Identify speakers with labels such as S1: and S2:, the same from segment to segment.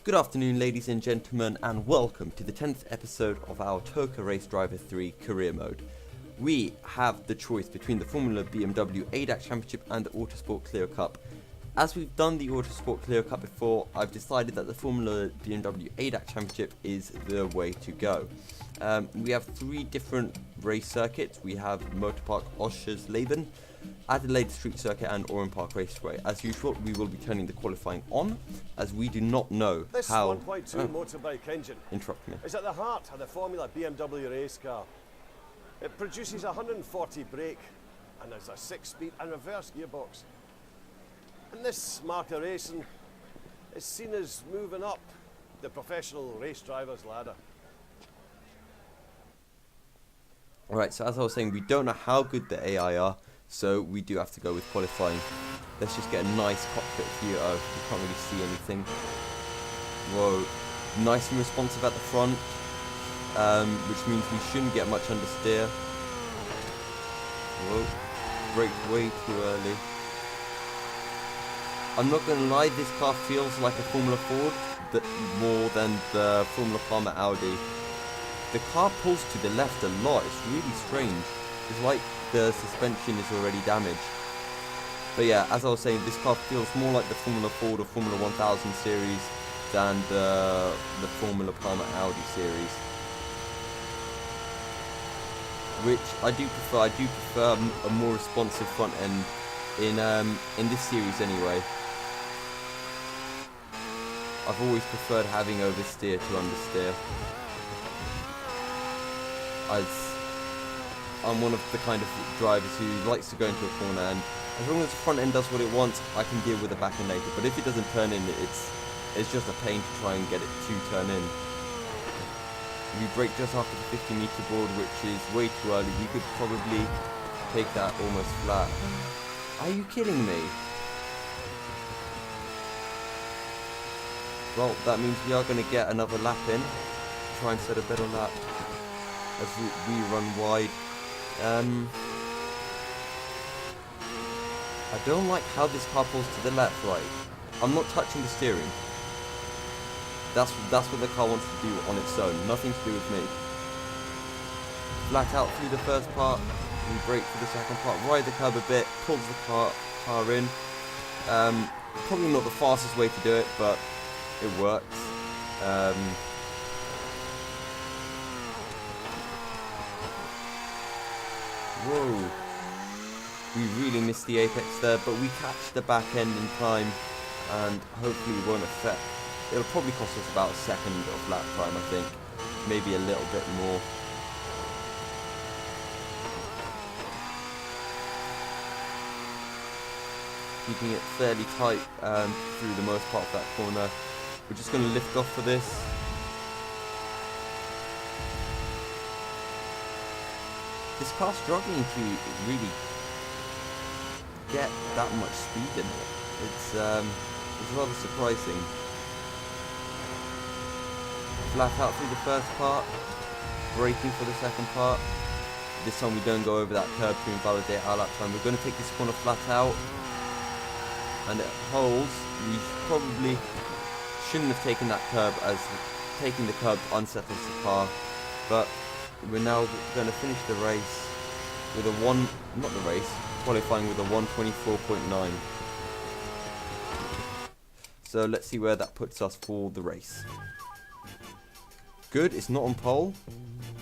S1: Good afternoon, ladies and gentlemen, and welcome to the 10th episode of our TOCA Race Driver 3 career mode. We have the choice between the Formula BMW ADAC Championship and the Autosport Clio Cup. As we've done the Autosport Clio Cup before, I've decided that the Formula BMW ADAC Championship is the way to go. We have three different race circuits. We have Motorpark Oschersleben, Adelaide Street Circuit and Oran Park Raceway. As usual, we will be turning the qualifying on, as we do not know
S2: this
S1: how...
S2: 1.2 motorbike engine is at the heart of the Formula BMW race car. It produces 140 brake and has a 6-speed and reverse gearbox. And this marker racing is seen as moving up the professional race driver's ladder.
S1: Alright, so as I was saying, we don't know how good the AI are, so we do have to go with qualifying. Let's just get a nice cockpit view. Oh, you can't really see anything. Whoa, nice and responsive at the front, which means we shouldn't get much understeer. Whoa, braked way too early. I'm not going to lie, this car feels like a Formula Ford more than the Formula Palmer Audi. The car pulls to the left a lot. It's really strange. It's like the suspension is already damaged. But yeah, as I was saying, this car feels more like the Formula Ford or Formula 1000 series than the Formula Palmer Audi series, which I do prefer. I do prefer a more responsive front end in this series anyway. I've always preferred having oversteer to understeer, as I'm one of the kind of drivers who likes to go into a corner, and as long as the front end does what it wants, I can deal with the back end later. But if it doesn't turn in, it's just a pain to try and get it to turn in. We brake just after the 50-meter board, which is way too early. We could probably take that almost flat. Are you kidding me? Well, that means we are going to get another lap in. Try and set a better lap as we run wide. I don't like how this car pulls to the left, right. I'm not touching the steering. That's what the car wants to do on its own. Nothing to do with me. Flat out through the first part. We brake for the second part. Ride the curb a bit. Pulls the car in. Probably not the fastest way to do it, but it works. Whoa, we really missed the apex there, but we catch the back end in time, and hopefully it won't affect. It'll probably cost us about a second of lap time, I think, maybe a little bit more. Keeping it fairly tight through the most part of that corner. We're just going to lift off for this. This car's struggling to really get that much speed in it. It's rather surprising. Flat out through the first part, braking for the second part. This time we don't go over that curb to invalidate our lap time. We're going to take this corner flat out, and it holds. We probably shouldn't have taken that curb, as taking the curb unsettles the car, but we're now going to finish the race with qualifying with a 1:24.9. So let's see where that puts us for the race. Good, it's not on pole.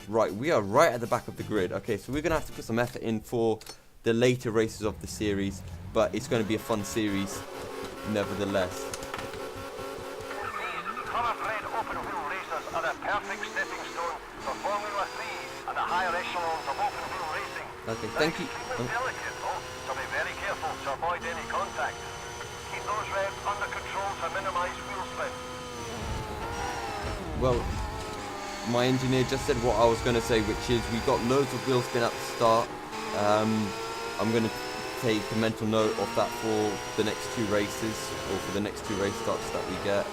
S1: Right, we are right at the back of the grid. Okay, so we're going to have to put some effort in for the later races of the series, but it's going to be a fun series nevertheless.
S3: Thoroughbred open-wheel racers are a perfect stepping stone for Formula 3 and the higher echelons of open-wheel racing.
S1: Okay, thank you.
S3: Delicate, though, so be very careful to avoid any contact. Keep those revs under control to minimise wheel spin.
S1: Well, my engineer just said what I was going to say, which is we got loads of wheel spin at the start. I'm going to take a mental note of that for the next two races, or for the next two race starts that we get.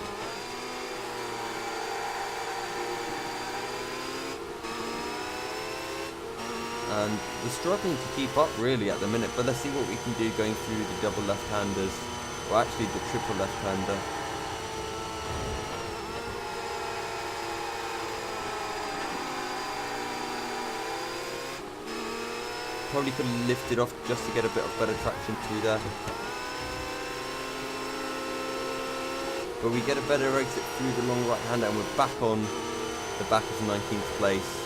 S1: And we're struggling to keep up really at the minute, but let's see what we can do going through the double left-handers, or actually the triple left-hander. Probably could have lifted off just to get a bit of better traction through there. But we get a better exit through the long right hander and we're back on the back of 19th place.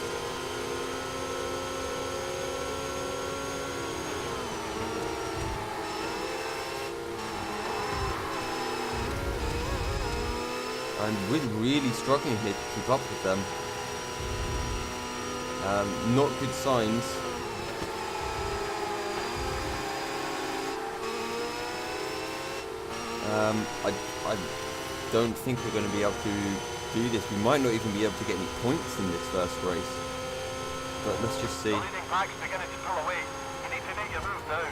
S1: And we're really struggling here to keep up with them. Not good signs. I don't think we're going to be able to do this. We might not even be able to get any points in this first race. But let's just see.
S3: The leading pack's beginning to pull away. You need to make your move now.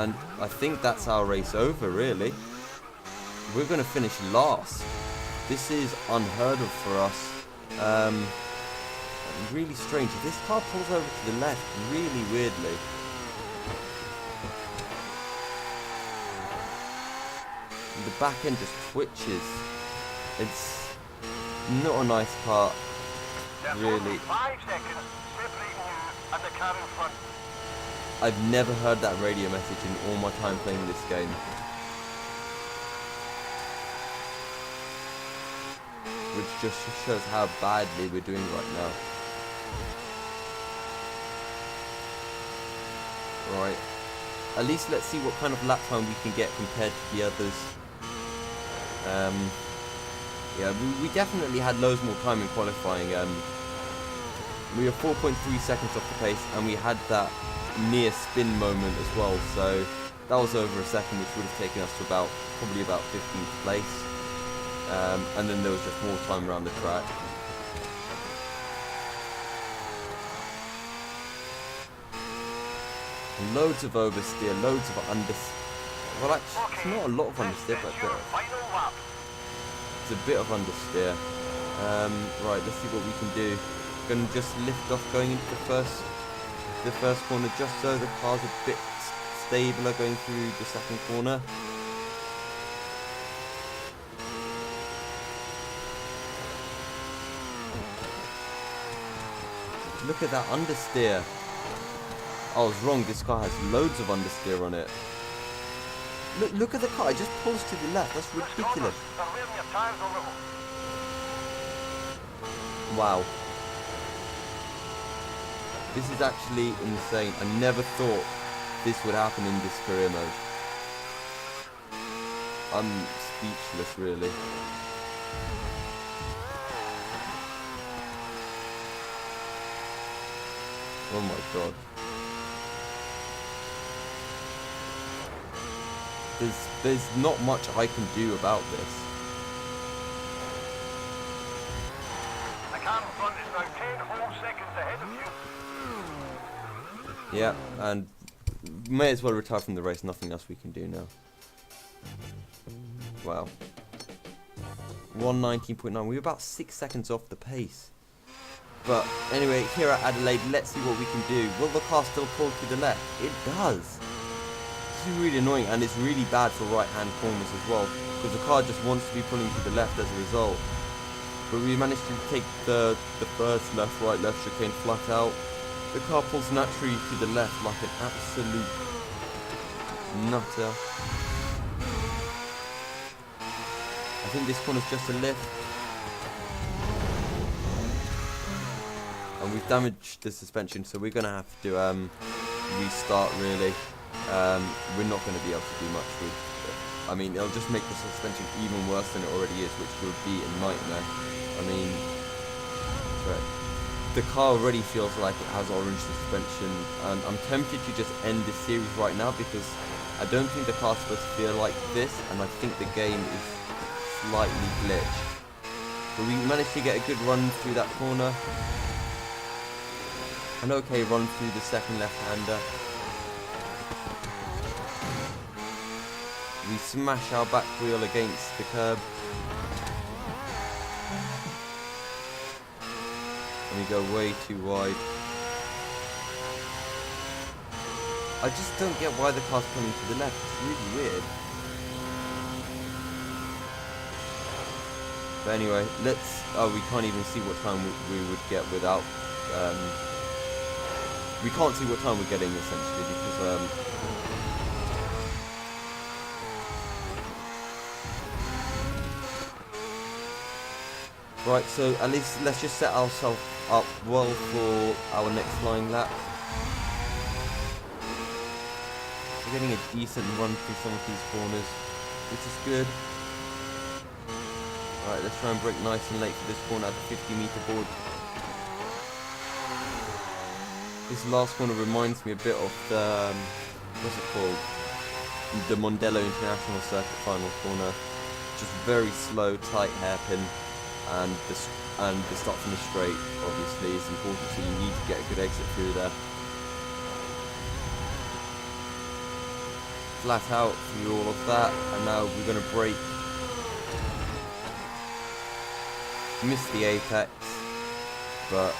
S1: And I think that's our race over, really. We're going to finish last. This is unheard of for us. Really strange. If this car pulls over to the left really weirdly. The back end just twitches. It's not a nice car, really.
S3: 5 seconds separating you and the car in front.
S1: I've never heard that radio message in all my time playing this game. Which just shows how badly we're doing right now. Right. At least let's see what kind of lap time we can get compared to the others. Yeah, we definitely had loads more time in qualifying. We were 4.3 seconds off the pace and we had that near spin moment as well, so that was over a second, which would have taken us to probably about 15th place. And then there was just more time around the track. Loads of oversteer, loads of understeer. Well, actually, it's not a lot of understeer, but it's a bit of understeer. Right, let's see what we can do. Gonna just lift off going into the first corner, just so the car's a bit stabler going through the second corner. Look at that understeer. I was wrong, this car has loads of understeer on it. Look at the car, it just pulls to the left, that's ridiculous. Wow. This is actually insane. I never thought this would happen in this career mode. I'm speechless, really. Oh my god. There's not much I can do about this.
S3: The car in front is now 10 whole seconds ahead of you.
S1: Yeah, and may as well retire from the race. Nothing else we can do now. Wow. 119.9. We were about 6 seconds off the pace. But anyway, here at Adelaide, let's see what we can do. Will the car still pull to the left? It does. This is really annoying, and it's really bad for right-hand corners as well, because the car just wants to be pulling to the left as a result. But we managed to take the first left-right left chicane flat out. The car pulls naturally to the left like an absolute nutter. I think this corner's just a lift. And we've damaged the suspension, so we're going to have to restart, really. We're not going to be able to do much with it. I mean, it'll just make the suspension even worse than it already is, which would be a nightmare. I mean, the car already feels like it has orange suspension, and I'm tempted to just end this series right now because I don't think the car's supposed to feel like this, and I think the game is slightly glitched. But we managed to get a good run through that corner. An okay run through the second left-hander. We smash our back wheel against the curb. And we go way too wide. I just don't get why the car's coming to the left. It's really weird. But anyway, let's... Oh, we can't even see what time we would get without... we can't see what time we're getting, essentially, because... Right, so at least let's just set ourselves up well for our next line lap. We're getting a decent run through some of these corners, which is good. Right, let's try and brake nice and late for this corner at the 50-meter board. This last corner reminds me a bit of the, what's it called? The Mondello International Circuit final corner. Just very slow, tight hairpin, and the start from the straight obviously is important, so you need to get a good exit through there. Flat out through all of that, and now we're going to brake. Missed the apex, but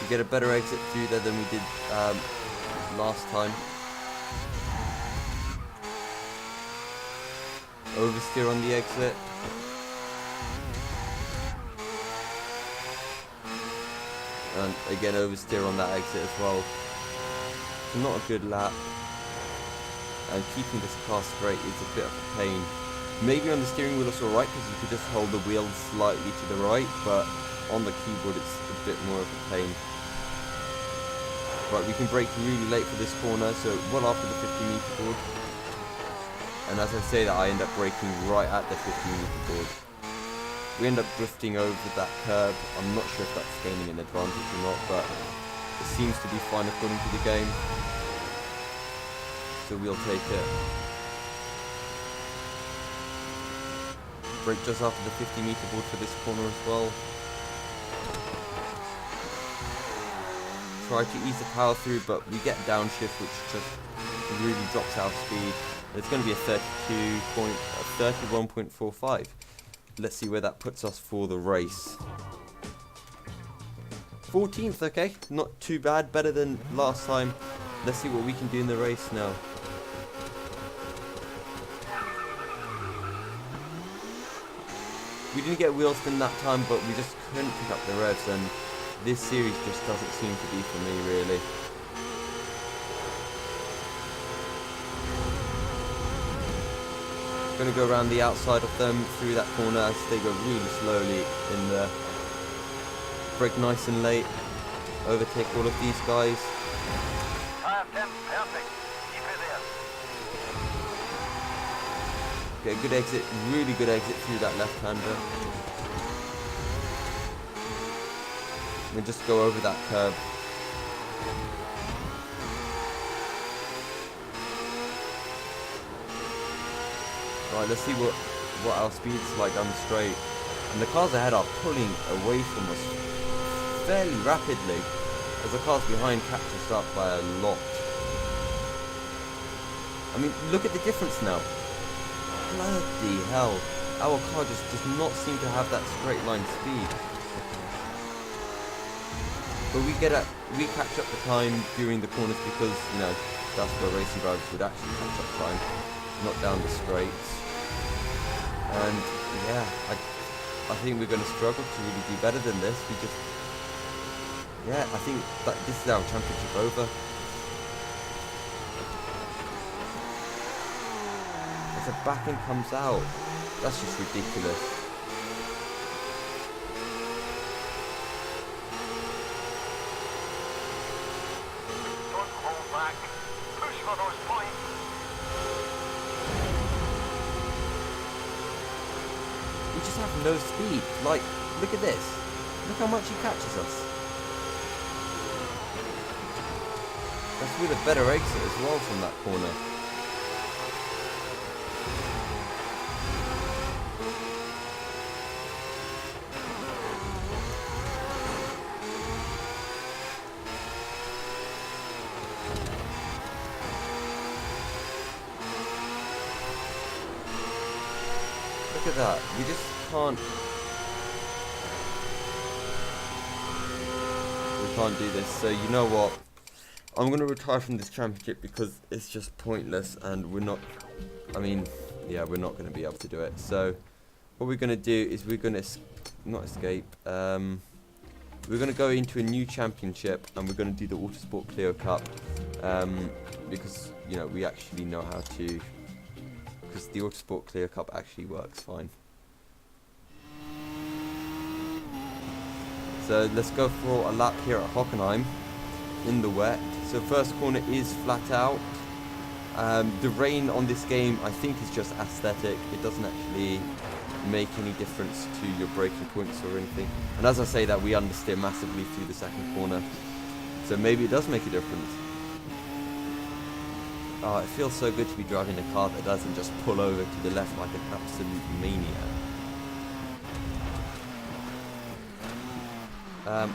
S1: we get a better exit through there than we did last time. Oversteer on the exit. And again oversteer on that exit as well. So not a good lap. And keeping this car straight is a bit of a pain. Maybe on the steering wheel it's alright because you could just hold the wheel slightly to the right, but on the keyboard it's a bit more of a pain. Right, we can brake really late for this corner, so well after the 50-meter board. And as I say that, I end up braking right at the 50-meter board. We end up drifting over that curb. I'm not sure if that's gaining an advantage or not, but it seems to be fine according to the game. So we'll take it. Brake just after the 50-meter board for this corner as well. Try to ease the power through, but we get downshift, which just really drops our speed. It's going to be a 31.45. Let's see where that puts us for the race. 14th, okay, not too bad, better than last time. Let's see what we can do in the race now. We didn't get wheel spin that time, but we just couldn't pick up the revs, and this series just doesn't seem to be for me, really. Going to go around the outside of them through that corner as they go really slowly in the brake nice and late. Overtake all of these guys.
S3: Tire temp, perfect. Keep it there.
S1: Get a good exit, really good exit through that left-hander. And just go over that curb. Right, let's see what our speed's like down the straight. And the cars ahead are pulling away from us fairly rapidly, as the cars behind catch us up by a lot. I mean, look at the difference now. Bloody hell. Our car just does not seem to have that straight line speed. But we catch up the time during the corners because, you know, that's where racing drivers would actually catch up time, not down the straights. And yeah, I think we're going to struggle to really do better than this. I think that this is our championship over. As the back end comes out, that's just ridiculous.
S3: Don't hold back. Push for those points.
S1: We just have no speed. Like, look at this. Look how much he catches us. That's with a better exit as well from that corner. Look at that. We just can't. We can't do this. So you know what? I'm going to retire from this championship because it's just pointless, and we're not. I mean, yeah, we're not going to be able to do it. So what we're going to do is we're going to not escape. We're going to go into a new championship, and we're going to do the Autosport Clio Cup, because you know we actually know how to. Because the Autosport Clio Cup actually works fine. So let's go for a lap here at Hockenheim in the wet. So first corner is flat out. The rain on this game I think is just aesthetic. It doesn't actually make any difference to your braking points or anything. And as I say that, we understeer massively through the second corner. So maybe it does make a difference. Oh, it feels so good to be driving a car that doesn't just pull over to the left like an absolute maniac.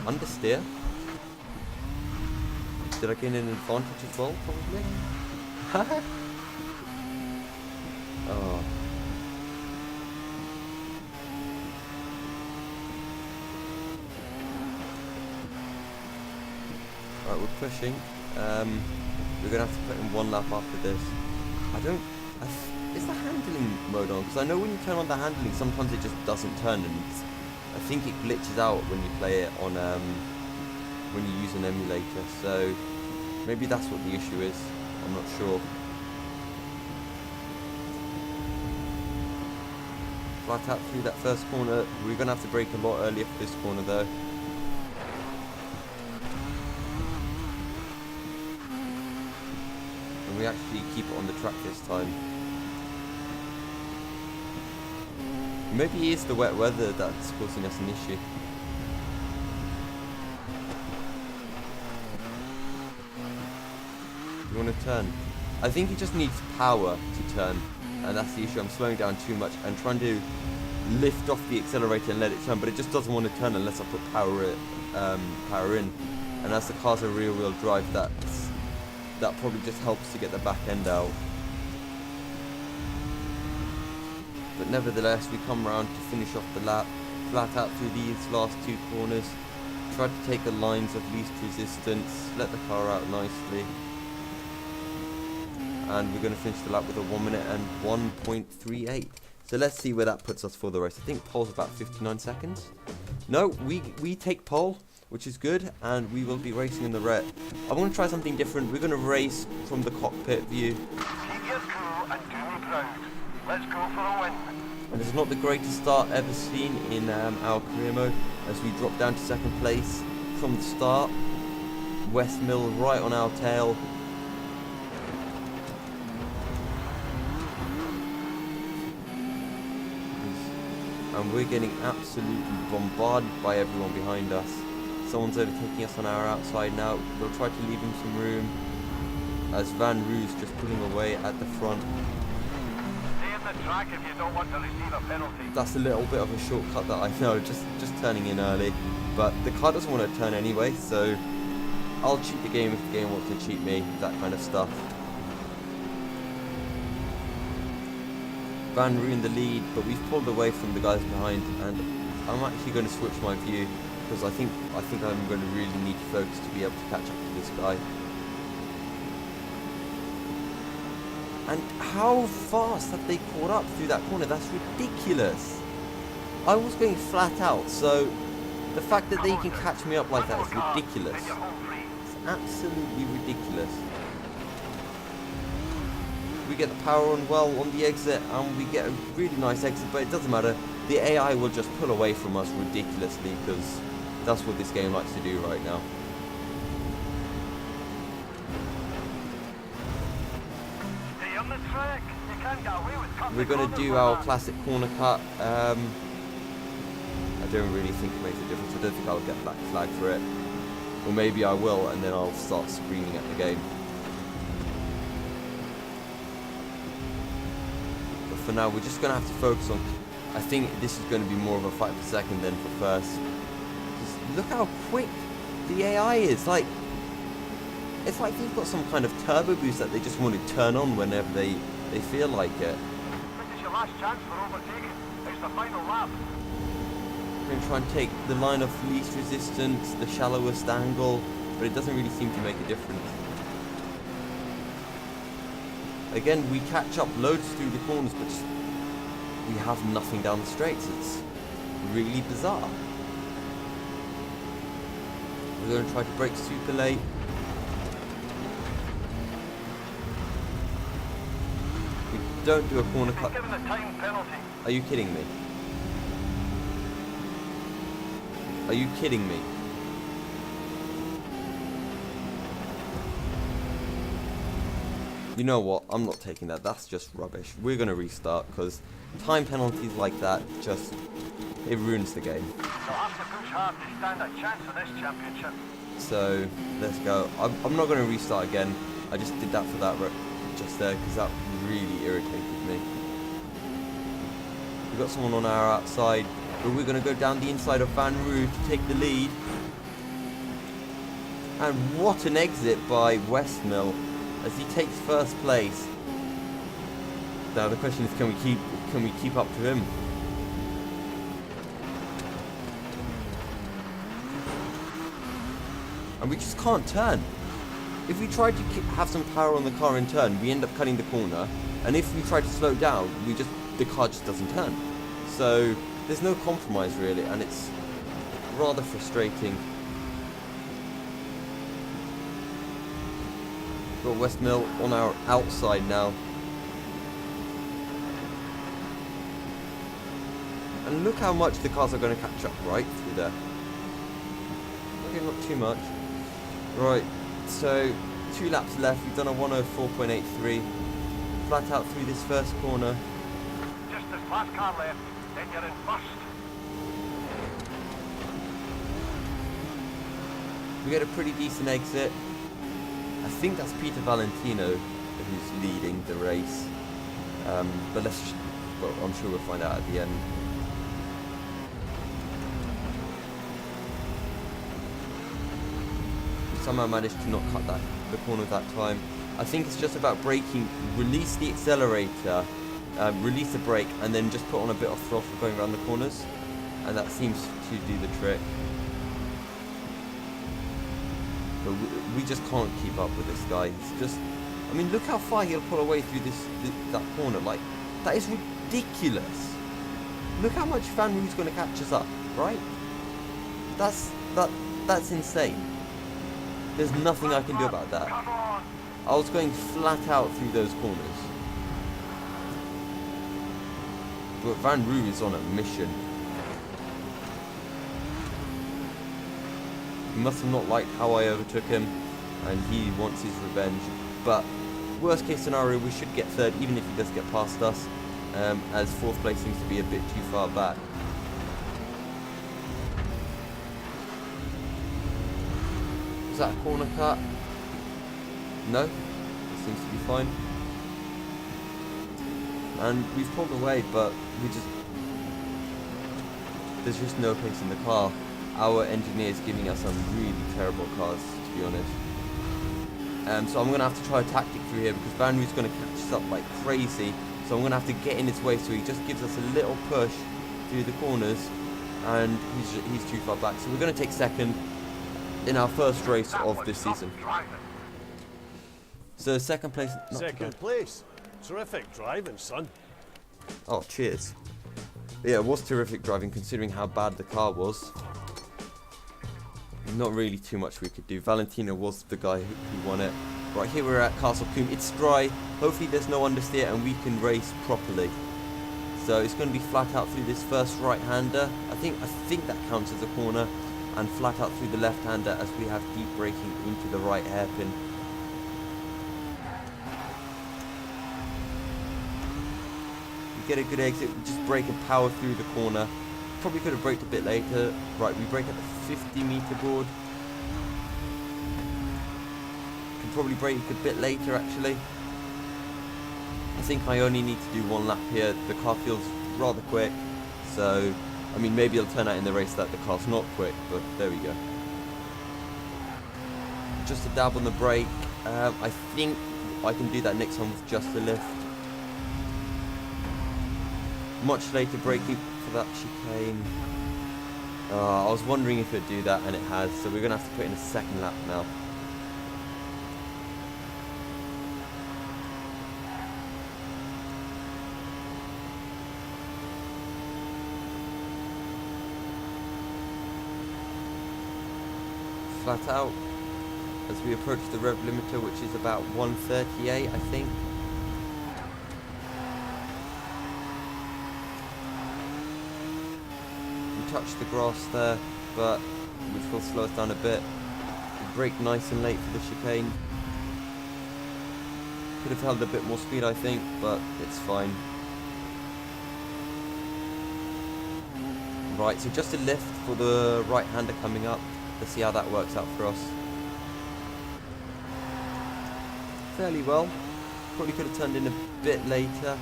S1: Understeer. Did I gain an advantage as well, probably? Oh. Alright, we're pushing. We're going to have to put in one lap after this. Is the handling mode on? Because I know when you turn on the handling, sometimes it just doesn't turn, and I think it glitches out when you play it on, when you use an emulator. So maybe that's what the issue is. I'm not sure. Flat out through that first corner. We're going to have to brake a lot earlier for this corner though. And we actually keep it on the track this time. Maybe it is the wet weather that's causing us an issue. You want to turn? I think it just needs power to turn, and that's the issue. I'm slowing down too much and trying to lift off the accelerator and let it turn, but it just doesn't want to turn unless I put power in. And as the car's a rear-wheel drive, that probably just helps to get the back end out. But nevertheless, we come round to finish off the lap, flat out through these last two corners. Try to take the lines of least resistance, let the car out nicely. And we're going to finish the lap with a 1 minute and 1.38. So let's see where that puts us for the race. I think pole's about 59 seconds. No, we take pole, which is good, and we will be racing in the red. I want to try something different. We're going to race from the cockpit view.
S3: Keep your cool and do me proud. Let's go for a win.
S1: And it's not the greatest start ever seen in our career mode, as we drop down to second place from the start. West Mill right on our tail. And we're getting absolutely bombarded by everyone behind us. Someone's overtaking us on our outside now. We'll try to leave him some room, as Van Roo's just pulling away at the front.
S3: Stay in the track if you don't want to receive a penalty.
S1: That's a little bit of a shortcut that I know, just turning in early. But the car doesn't want to turn anyway, so I'll cheat the game if the game wants to cheat me, that kind of stuff. Van Roo in the lead, but we've pulled away from the guys behind, and I'm actually going to switch my view, because I think I'm going to really need to focus to be able to catch up to this guy. And how fast have they caught up through that corner? That's ridiculous. I was going flat out, so the fact that they can catch me up like that is ridiculous. It's absolutely ridiculous. We get the power on well on the exit, and we get a really nice exit, but it doesn't matter. The AI will just pull away from us ridiculously, because that's what this game likes to do right now.
S3: Stay on the track. You can't get away with cutting.
S1: We're going to do our classic corner cut. I don't really think it makes a difference. I don't think I'll get black flag for it. Or maybe I will, and then I'll start screaming at the game. For now, we're just going to have to focus on... I think this is going to be more of a fight for second than for first. Just look how quick the AI is. It's like they've got some kind of turbo boost that they just want to turn on whenever they feel like it.
S3: This is your last chance for overtaking. It's the final lap.
S1: We're going to try and take the line of least resistance, the shallowest angle, but it doesn't really seem to make a difference. Again, we catch up loads through the corners, but just, we have nothing down the straights. It's really bizarre. We're going to try to brake super late. We don't do a corner cut.
S3: Given a time penalty.
S1: Are you kidding me? Are you kidding me? You know what? I'm not taking that. That's just rubbish. We're going to restart because time penalties like that just, it ruins the game.
S3: They'll have to push hard to stand a chance for this championship.
S1: So let's go. I'm not going to restart again. I just did that for that just there because that really irritated me. We've got someone on our outside, but we're going to go down the inside of Van Roo to take the lead. And what an exit by Westmill as he takes first place. Now the question is, can we keep up to him? And we just can't turn. If we try to have some power on the car in turn, we end up cutting the corner. And if we try to slow down, the car just doesn't turn. So there's no compromise really, and it's rather frustrating. Got Westmill on our outside now. And look how much the cars are going to catch up right through there. Okay, not too much. Right, so 2 laps left. We've done a 104.83. Flat out through this first corner.
S3: Just this last car left, then you're in first.
S1: We get a pretty decent exit. I think that's Peter Valentino who's leading the race. But well, I'm sure we'll find out at the end. We somehow managed to not cut the corner that time. I think it's just about braking, release the accelerator, release the brake, and then just put on a bit of throttle going around the corners. And that seems to do the trick. But we just can't keep up with this guy. It's just, I mean, look how far he'll pull away through that corner. Like, that is ridiculous. Look how much Van Roo's going to catch us up, right? That's insane. There's nothing I can do about that. I was going flat out through those corners. But Van Roo is on a mission. He must have not liked how I overtook him, and he wants his revenge. But worst case scenario, we should get third, even if he does get past us, as fourth place seems to be a bit too far back. Is that a corner cut? No, it seems to be fine. And we've pulled away, but there's just no pace in the car. Our engineer is giving us some really terrible cars, to be honest. So I'm going to have to try a tactic through here because Van Roo's going to catch us up like crazy. So I'm going to have to get in his way so he just gives us a little push through the corners, and he's too far back. So we're going to take second in our first race of this season. So second place.
S2: Second place. Terrific driving, son.
S1: Oh, cheers. Yeah, it was terrific driving considering how bad the car was. Not really too much we could do. Valentino was the guy who won it. Right, here we're at Castle Combe. It's dry. Hopefully there's no understeer and we can race properly. So it's going to be flat out through this first right-hander. I think that counts as a corner. And flat out through the left-hander as we have deep braking into the right hairpin. We get a good exit. We just brake and power through the corner. Probably could have braked a bit later. Right, we brake at the 50-meter board. Can probably brake a bit later, actually. I think I only need to do one lap here. The car feels rather quick, so I mean, maybe it'll turn out in the race that the car's not quick, but there we go. Just a dab on the brake. I think I can do that next time with just a lift. Much later braking for that chicane. I was wondering if it'd do that, and it has, so we're going to have to put in a second lap now. flat out as we approach the rev limiter, which is about 138, I think. We touched the grass there, but which will slow us down a bit. We brake nice and late for the chicane. Could have held a bit more speed, I think, but it's fine. Right, so just a lift for the right-hander coming up. Let's see how that works out for us. Fairly well. Probably could have turned in a bit later,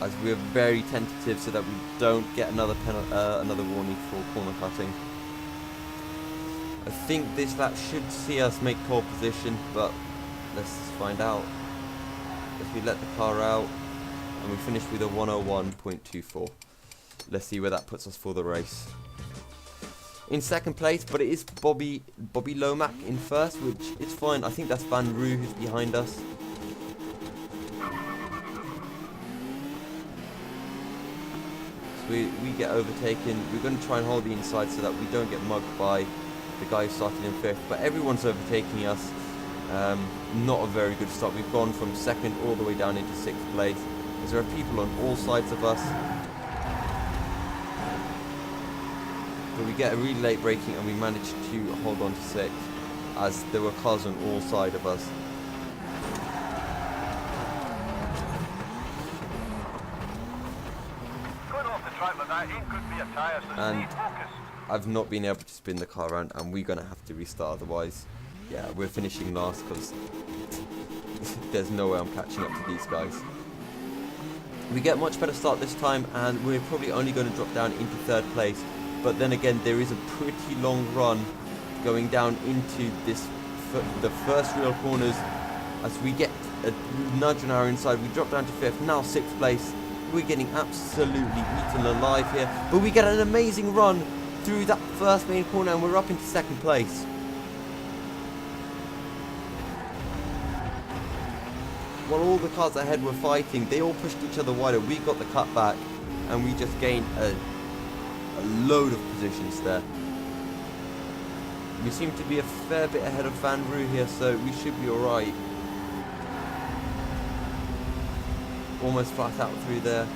S1: as we're very tentative so that we don't get another warning for corner cutting. I think this lap should see us make pole position, but let's find out. As we let the car out, and we finish with a 101.24. Let's see where that puts us for the race. In second place, but it is Bobby Lomack in first, which is fine. I think that's Van Roo who's behind us. So we get overtaken. We're going to try and hold the inside so that we don't get mugged by the guy who started in fifth, but everyone's overtaking us. Not a very good start. We've gone from second all the way down into sixth place, as there are people on all sides of us. But we get a really late braking and we manage to hold on to sixth, as there were cars on all sides of us.
S3: Going off the track with that ain't good for your tyres, so stay focused.
S1: I've not been able to spin the car around, and we're going to have to restart otherwise. Yeah, we're finishing last because there's no way I'm catching up to these guys. We get a much better start this time, and we're probably only going to drop down into third place. But then again, there is a pretty long run going down into the first real corners. As we get a nudge on our inside, we drop down to fifth, now sixth place. We're getting absolutely eaten alive here, but we get an amazing run through that first main corner, and we're up into second place. While all the cars ahead were fighting, they all pushed each other wider. We got the cut back, and we just gained a load of positions there. We seem to be a fair bit ahead of Van Roo here, so we should be alright. Almost flat out through there.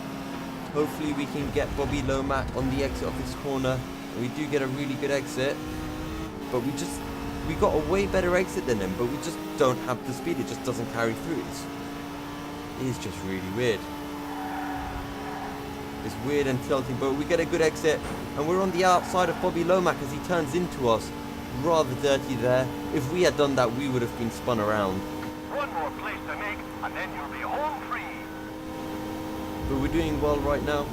S1: Hopefully we can get Bobby Lomack on the exit of this corner. We do get a really good exit, but we got a way better exit than him, but we just don't have the speed. It just doesn't carry through. It is just really weird. It's weird and tilting, but we get a good exit, and we're on the outside of Bobby Lomack as he turns into us. Rather dirty there. If we had done that, we would have been spun around.
S3: One more place to make, and then you'll be home free.
S1: But we're doing well right now.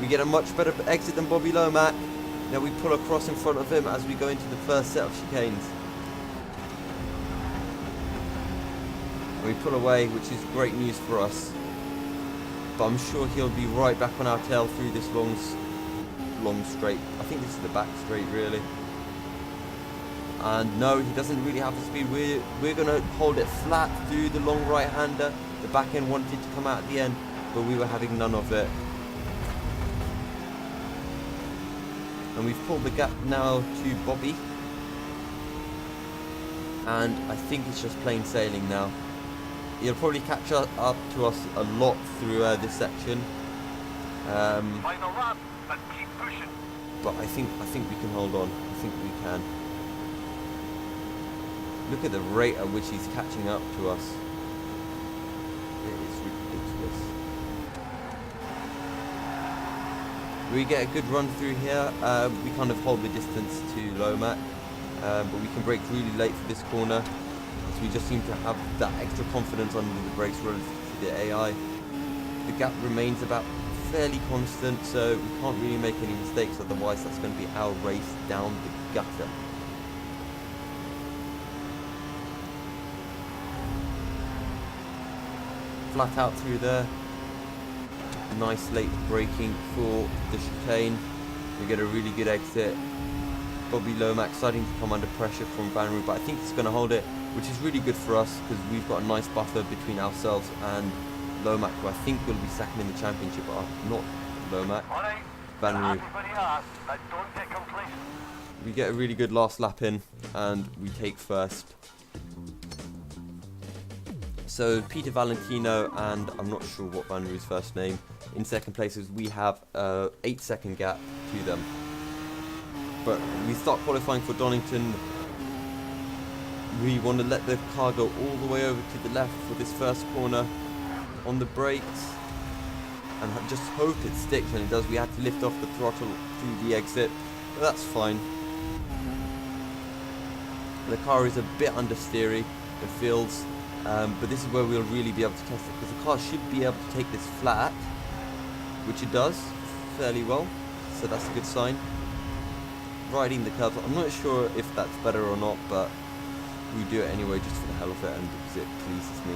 S1: We get a much better exit than Bobby Lomack. Now we pull across in front of him as we go into the first set of chicanes. And we pull away, which is great news for us. But I'm sure he'll be right back on our tail through this long straight. I think this is the back straight, really. And no, he doesn't really have the speed. We're going to hold it flat through the long right-hander. The back end wanted to come out at the end, but we were having none of it. And we've pulled the gap now to Bobby. And I think it's just plain sailing now. He'll probably catch up to us a lot through this section.
S3: Final lap, but keep pushing.
S1: But I think we can hold on. I think we can. Look at the rate at which he's catching up to us. It is ridiculous. We get a good run through here. We kind of hold the distance to Lomack, but we can brake really late for this corner. So we just seem to have that extra confidence under the brakes relative to the AI. The gap remains about fairly constant, so we can't really make any mistakes, otherwise that's going to be our race down the gutter. Flat out through there. Nice late braking for the chicane. We get a really good exit. Bobby Lomack starting to come under pressure from Van Roo, but I think he's going to hold it, which is really good for us because we've got a nice buffer between ourselves and Lomack, who I think will be second in the championship, but not Lomack.
S3: Alright,
S1: Van Roo.
S3: Happy where you are, but don't get complacent.
S1: We get a really good last lap in, and we take first. So Peter Valentino and I'm not sure what Van Roo's first name in second places. We have a 8-second gap to them. But we start qualifying for Donington. We want to let the car go all the way over to the left for this first corner on the brakes and just hope it sticks, and it does. We had to lift off the throttle through the exit, but that's fine. The car is a bit understeery, it feels, but this is where we'll really be able to test it, because the car should be able to take this flat, which it does fairly well, so that's a good sign. Riding the curves, I'm not sure if that's better or not, but we do it anyway just for the hell of it and because it pleases me.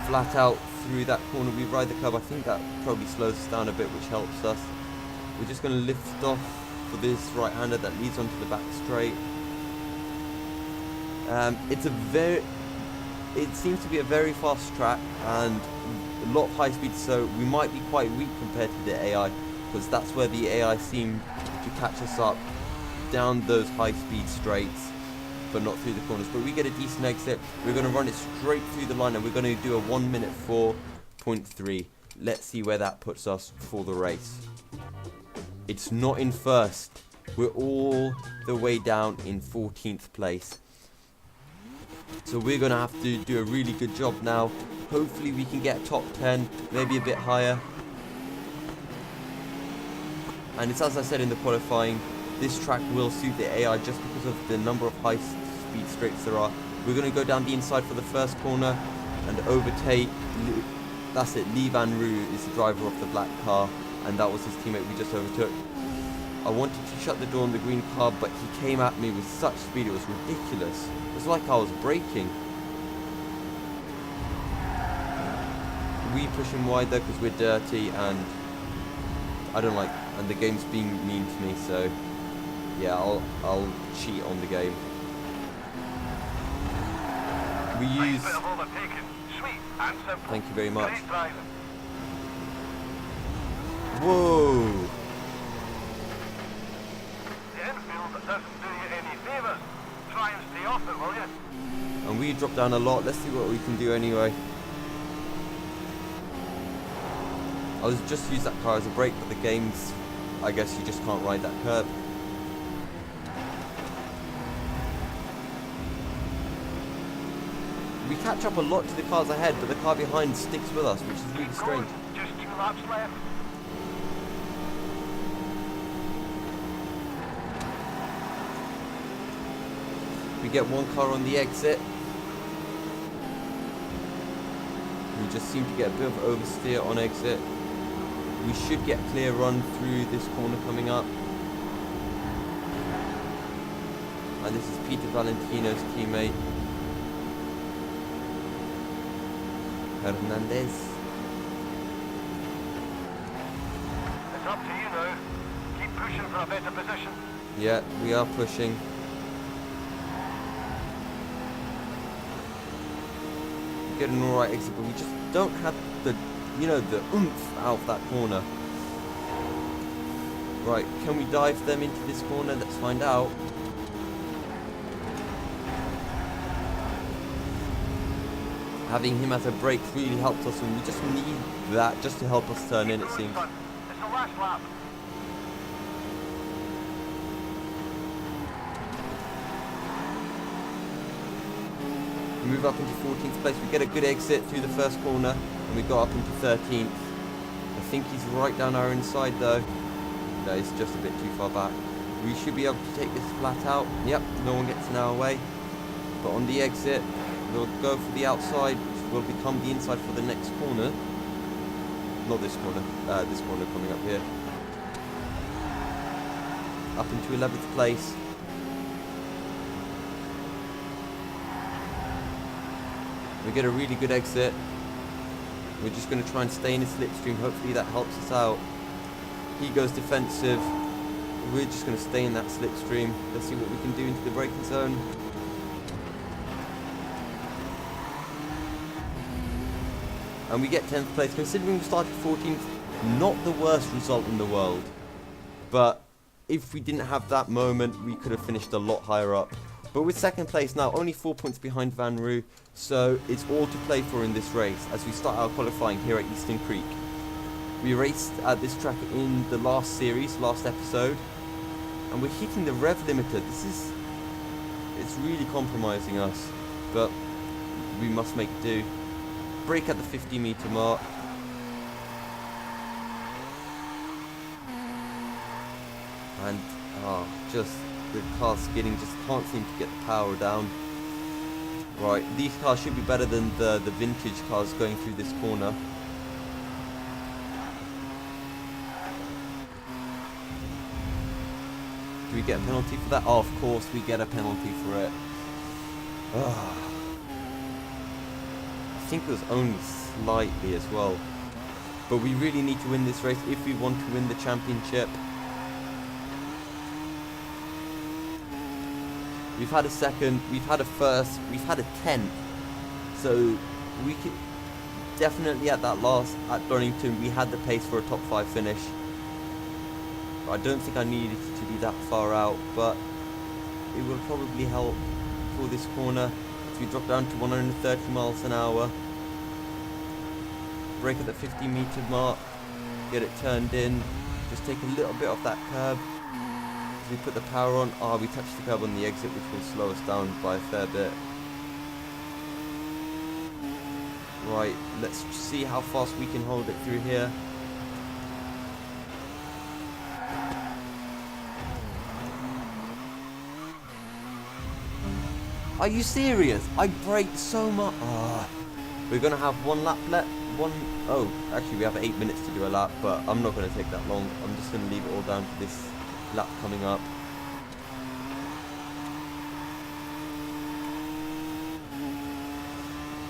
S1: Flat out through that corner, we ride the curve. I think that probably slows us down a bit, which helps us. We're just going to lift off for this right-hander that leads onto the back straight. It seems to be a very fast track and a lot of high speed, so we might be quite weak compared to the AI, because that's where the AI seemed to catch us up down those high speed straights, but not through the corners. But we get a decent exit. We're going to run it straight through the line, and we're going to do a 1 minute 4.3. Let's see where that puts us for the race. It's not in first. We're all the way down in 14th place. So we're going to have to do a really good job now. Hopefully we can get top 10, maybe a bit higher. And it's as I said in the qualifying, this track will suit the AI just because of the number of high speed straights there are. We're going to go down the inside for the first corner and overtake, that's it, Lee Van Roo is the driver of the black car, and that was his teammate we just overtook. I wanted to shut the door on the green car, but he came at me with such speed, it was ridiculous. It was like I was braking. We push him wide though because we're dirty, and I don't like, and the game's being mean to me, so yeah, I'll cheat on the game. We use... Thank you very much. Whoa!
S3: The infield doesn't do you any favours. Try and stay off it, will you?
S1: And we drop down a lot. Let's see what we can do anyway. I was just use that car as a brake, but the game's, I guess you just can't ride that curb. We catch up a lot to the cars ahead, but the car behind sticks with us, which is really strange.
S3: Just 2 laps left.
S1: We get one car on the exit. We just seem to get a bit of oversteer on exit. We should get a clear run through this corner coming up. And this is Peter Valentino's teammate, Hernandez.
S3: It's up to you now. Keep pushing for a better position.
S1: Yeah, we are pushing. We get an alright exit, but we just don't have the, you know, the oomph out of that corner. Right, can we dive them into this corner? Let's find out. Having him as a brake really helped us, and we just need that just to help us turn in, it seems.
S3: It's the last lap.
S1: We move up into 14th place. We get a good exit through the first corner, and we got up into 13th. I think he's right down our inside though. No, it's just a bit too far back. We should be able to take this flat out. Yep, no one gets in our way. But on the exit, we'll go for the outside, which will become the inside for the next corner. Not this corner, this corner coming up here. Up into 11th place. We get a really good exit. We're just going to try and stay in the slipstream. Hopefully that helps us out. He goes defensive. We're just going to stay in that slipstream. Let's see what we can do into the braking zone. And we get 10th place. Considering we started 14th, not the worst result in the world. but if we didn't have that moment, we could have finished a lot higher up. But with second place now, only 4 points behind Van Roo, so it's all to play for in this race as we start our qualifying here at Eastern Creek. We raced at this track in the last episode, and we're hitting the rev limiter. It's really compromising us, but we must make do. Brake at the 50-meter mark. And just the car skidding, just can't seem to get the power down. Right, these cars should be better than the vintage cars going through this corner. Do we get a penalty for that? Oh, of course we get a penalty for it. I think it was only slightly as well. But we really need to win this race if we want to win the championship. We've had a second, we've had a first, we've had a 10th. So we could definitely at Donington, we had the pace for a top 5 finish. I don't think I needed to be that far out, but it will probably help for this corner. As we drop down to 130 miles an hour. Brake at the 50-meter mark, get it turned in, just take a little bit off that curb. We put the power on. We touched the curb on the exit, which will slow us down by a fair bit. Right, let's see how fast we can hold it through here. Are you serious? I braked so much. We're gonna have one lap left. Oh, actually we have 8 minutes to do a lap, but I'm not gonna take that long. I'm just gonna leave it all down to this lap coming up.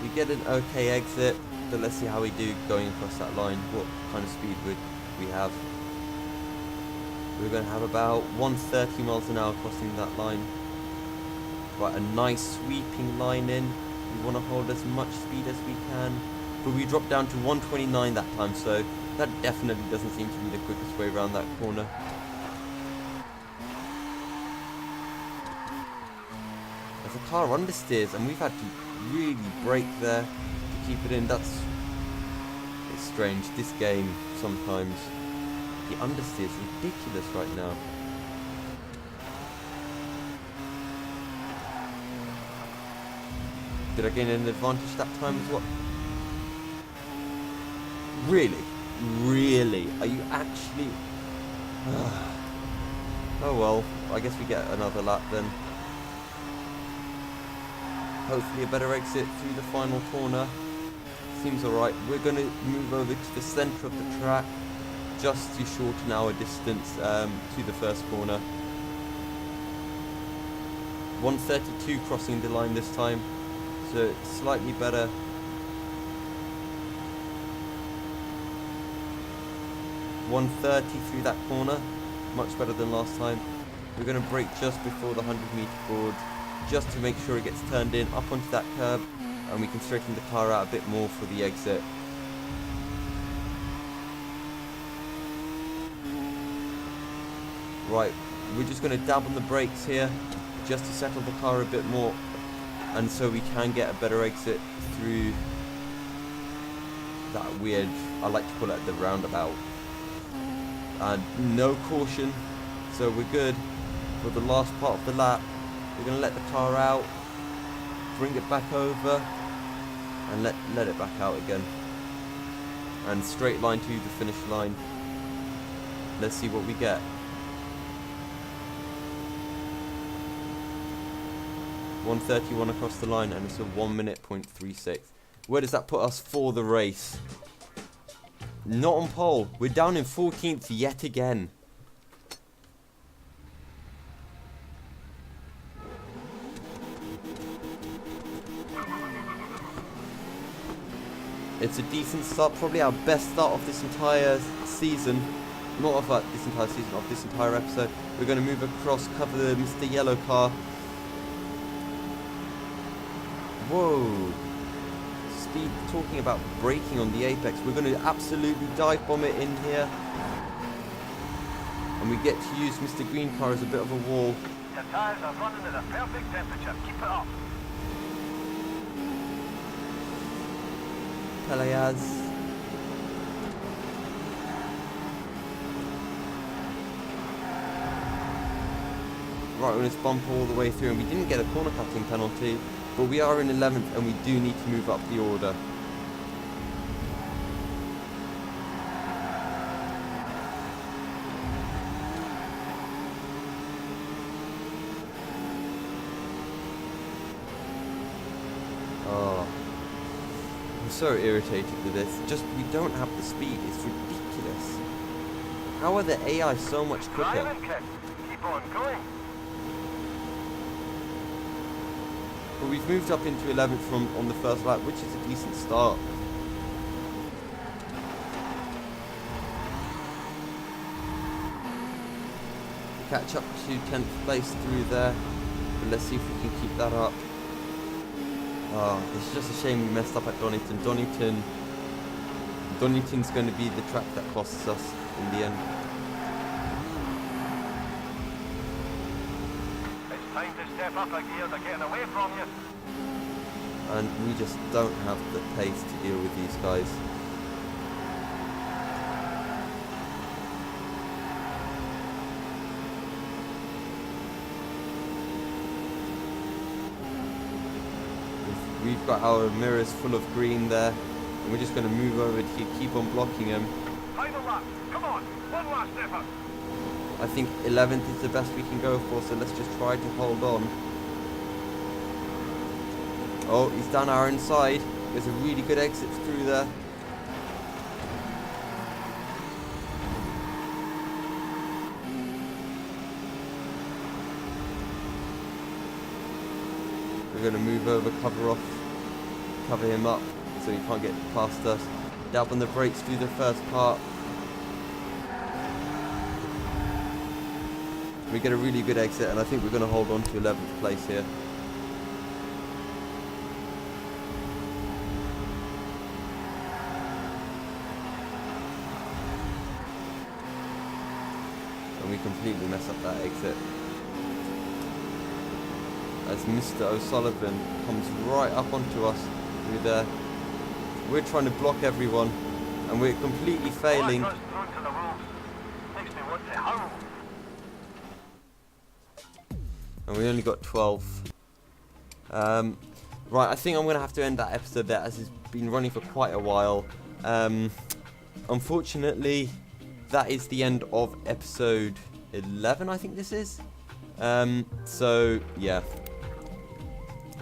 S1: We get an okay exit, but let's see how we do going across that line. What kind of speed would we have? We're going to have about 130 miles an hour crossing that line. Right, a nice sweeping line in. We want to hold as much speed as we can, but we dropped down to 129 that time, so that definitely doesn't seem to be the quickest way around that corner. There's a car understeers, and we've had to really brake there to keep it in. It's strange. This game sometimes the understeer is ridiculous right now. Did I gain an advantage that time as well? Really? Really? Are you actually? Oh well, I guess we get another lap then. Hopefully a better exit through the final corner. Seems alright. We're going to move over to the centre of the track just to shorten our distance to the first corner. 132 crossing the line this time, so slightly better. .130 through that corner, much better than last time. We're going to brake just before the 100-meter board, just to make sure it gets turned in up onto that curb, and we can straighten the car out a bit more for the exit. Right, we're just going to dab on the brakes here, just to settle the car a bit more, and so we can get a better exit through that weird, I like to call it the roundabout. And no caution, so we're good for the last part of the lap. We're going to let the car out, bring it back over, and let it back out again. And straight line to the finish line. Let's see what we get. .131 across the line, and it's a 1 minute .36. Where does that put us for the race? Not on pole. We're down in 14th yet again. It's a decent start, probably our best start of this entire season. Not of this entire season, of this entire episode. We're going to move across, cover the Mr. Yellow car. Whoa. Speed, talking about braking on the apex. We're going to absolutely dive bomb it in here. And we get to use Mr. Green Car as a bit of a wall.
S3: Your tyres are running at a perfect temperature. Keep it up.
S1: Peleas. Right, we're going to bump all the way through, and we didn't get a corner cutting penalty, but we are in 11th and we do need to move up the order. Oh, I'm so irritated with this. Just, we don't have the speed. It's ridiculous. How are the AI so much quicker?
S3: Driving, kid. Keep on going.
S1: But we've moved up into 11th from on the first lap, which is a decent start. Catch up to 10th place through there, but let's see if we can keep that up. Oh, it's just a shame we messed up at Donington. Donington's going to be the track that costs us in the end.
S3: It's time to step up a gear. They're getting away from you.
S1: And we just don't have the pace to deal with these guys. We've got our mirrors full of green there, and we're just going to move over to keep on blocking them.
S3: Final lap. Come on. One last effort.
S1: I think 11th is the best we can go for, so let's just try to hold on. Oh, he's down our inside. There's a really good exit through there. We're going to move over, cover him up so he can't get past us. Dab on the brakes through the first part. We get a really good exit, and I think we're going to hold on to 11th place here. And we completely mess up that exit. As Mr. O'Sullivan comes right up onto us through there. We're trying to block everyone, and we're completely failing.
S3: Oh, thrown to the wolves. Makes me want to howl.
S1: And we only got 12. Right, I think I'm going to have to end that episode there, as it's been running for quite a while. Unfortunately, that is the end of episode 11, I think this is. So, yeah.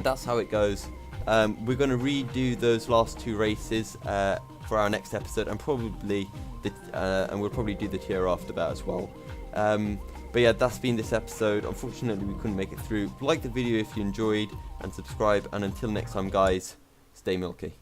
S1: That's how it goes. We're going to redo those last two races for our next episode, and probably and we'll probably do the tier after that as well. But yeah, that's been this episode. Unfortunately, we couldn't make it through. Like the video if you enjoyed, and subscribe. And until next time, guys, stay milky.